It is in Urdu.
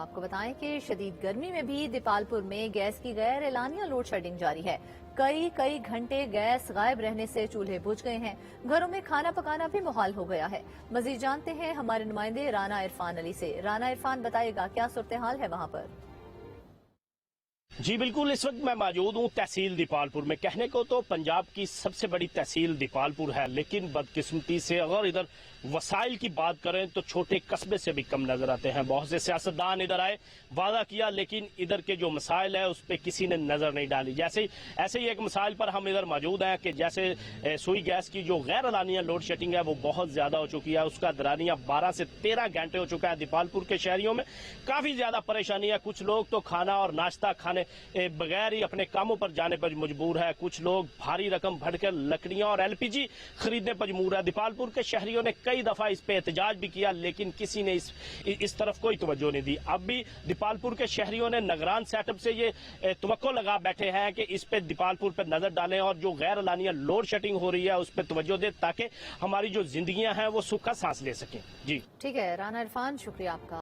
آپ کو بتائیں کہ شدید گرمی میں بھی دیپالپور میں گیس کی غیر اعلانیہ لوڈ شیڈنگ جاری ہے۔ کئی گھنٹے گیس غائب رہنے سے چولہے بجھ گئے ہیں، گھروں میں کھانا پکانا بھی محال ہو گیا ہے۔ مزید جانتے ہیں ہمارے نمائندے رانا عرفان علی سے۔ رانا عرفان، بتائیے گا کیا صورتحال ہے وہاں پر؟ جی بالکل، اس وقت میں موجود ہوں تحصیل دیپالپور میں۔ کہنے کو تو پنجاب کی سب سے بڑی تحصیل دیپالپور ہے، لیکن بدقسمتی سے اگر ادھر وسائل کی بات کریں تو چھوٹے قصبے سے بھی کم نظر آتے ہیں۔ بہت سے سیاستدان ادھر آئے، وعدہ کیا، لیکن ادھر کے جو مسائل ہیں اس پہ کسی نے نظر نہیں ڈالی۔ ایسے ہی ایک مسائل پر ہم ادھر موجود ہیں کہ جیسے سوئی گیس کی جو غیر اعلانیہ لوڈ شیڈنگ ہے وہ بہت زیادہ ہو چکی ہے، اس کا درانیہ 12 سے 13 گھنٹے ہو چکا ہے۔ دیپالپور کے شہریوں میں کافی زیادہ پریشانی ہے، کچھ لوگ تو کھانا اور ناشتہ کھانے بغیر ہی اپنے کاموں پر جانے پر مجبور ہے، کچھ لوگ بھاری رقم بھر کر لکڑیاں اور LPG خریدنے پر مجبور ہے۔ دیپالپور کے شہریوں نے کئی دفعہ اس پہ احتجاج بھی کیا، لیکن کسی نے اس طرف کوئی توجہ نہیں دی۔ اب بھی دیپالپور کے شہریوں نے نگران سیٹ اپ سے یہ توقع لگا بیٹھے ہیں کہ اس پہ دیپالپور پہ نظر ڈالیں اور جو غیر اعلانیہ لوڈ شیڈنگ ہو رہی ہے اس پہ توجہ دیں تاکہ ہماری جو زندگیاں ہیں وہ سکھ کا سانس لے سکیں۔ جی ٹھیک ہے رانا عرفان، شکریہ آپ کا۔